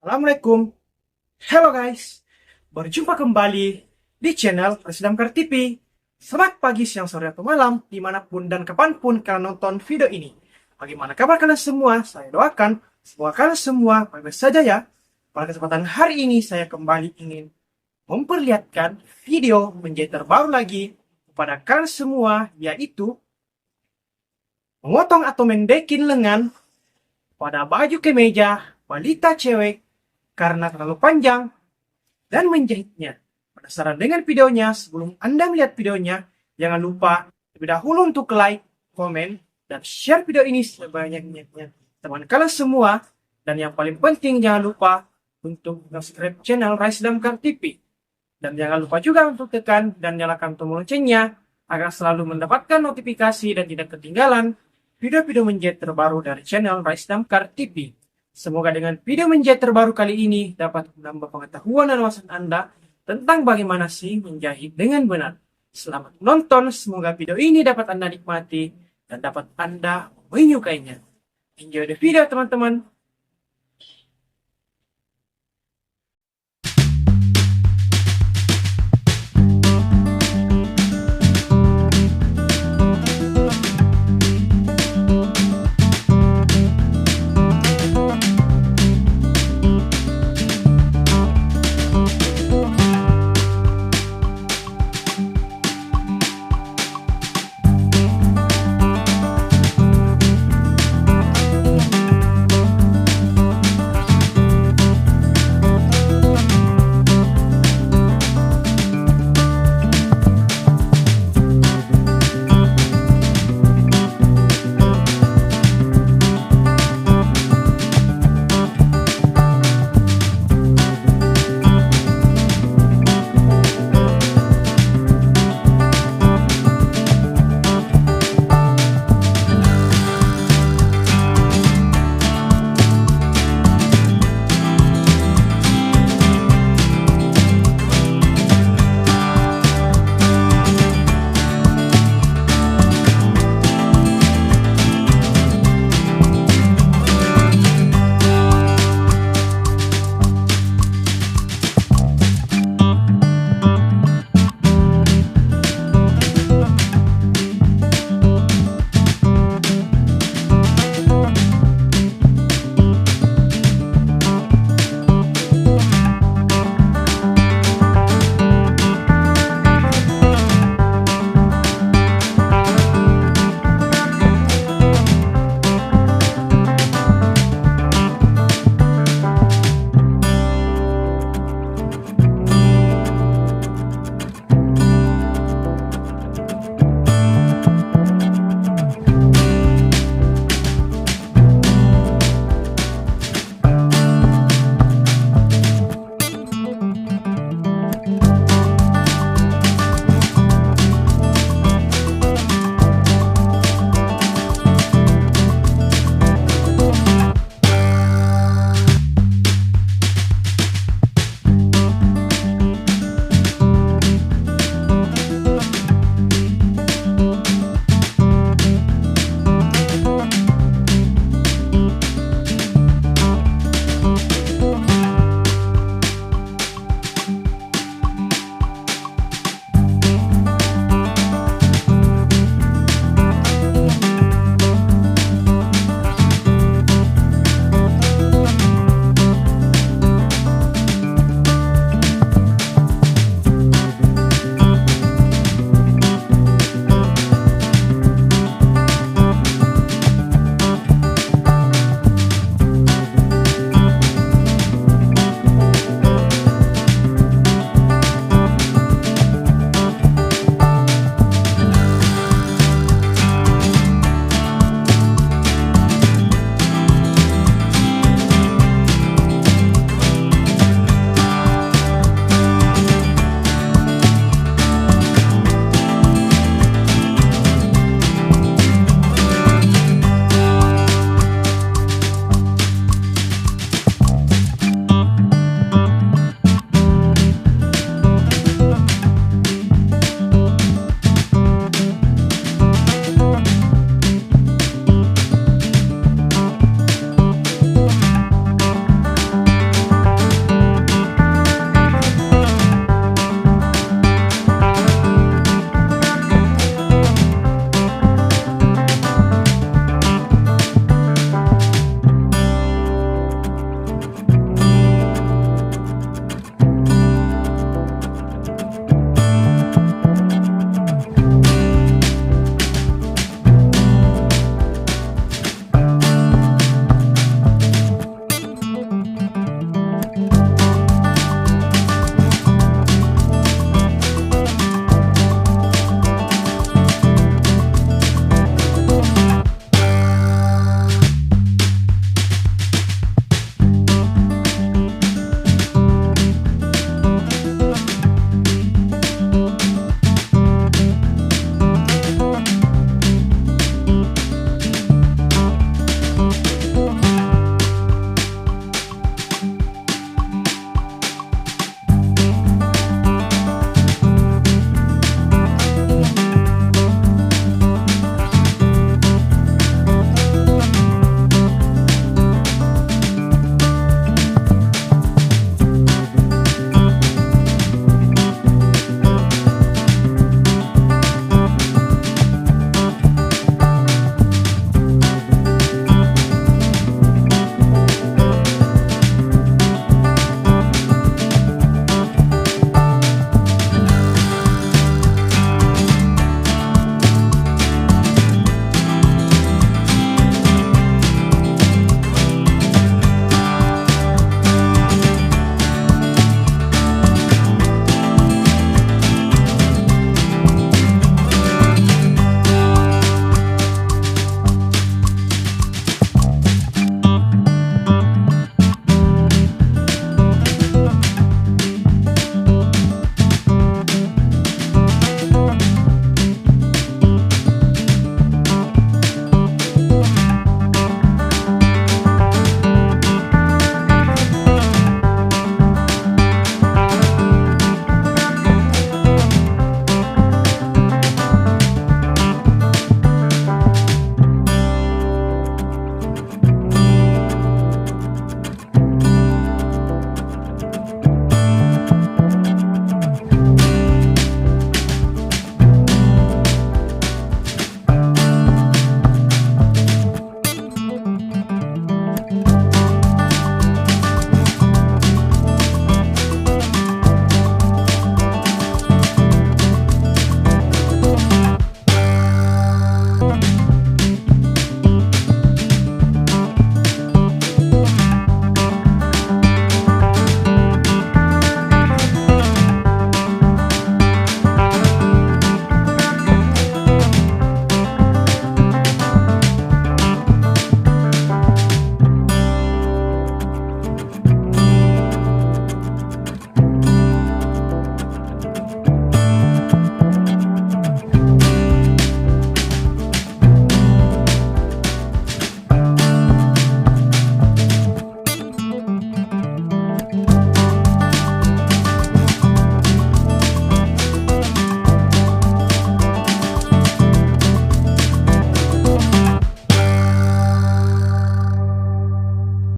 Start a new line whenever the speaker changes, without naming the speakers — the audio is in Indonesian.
Assalamualaikum. Halo guys. Berjumpa kembali di channel Presiden TV. Selamat pagi, siang, sore, atau malam, dimanapun dan kapanpun kalian nonton video ini. Bagaimana kabar kalian semua? Saya doakan semoga kalian semua baik-baik saja ya. Pada kesempatan hari ini saya kembali ingin memperlihatkan video menjadi terbaru lagi kepada kalian semua, yaitu memotong atau mendekin lengan pada baju kemeja balita cewek karena terlalu panjang, dan menjahitnya. Penasaran dengan videonya? Sebelum Anda melihat videonya, jangan lupa terlebih dahulu untuk like, komen, dan share video ini sebanyak-banyaknya teman kalian semua. Dan yang paling penting, jangan lupa untuk subscribe channel Presiden TV. Dan jangan lupa juga untuk tekan dan nyalakan tombol loncengnya agar selalu mendapatkan notifikasi dan tidak ketinggalan video-video menjahit terbaru dari channel Presiden TV. Semoga dengan video menjahit terbaru kali ini dapat menambah pengetahuan dan wawasan Anda tentang bagaimana sih menjahit dengan benar. Selamat menonton, semoga video ini dapat Anda nikmati dan dapat Anda menyukainya. Enjoy the video teman-teman.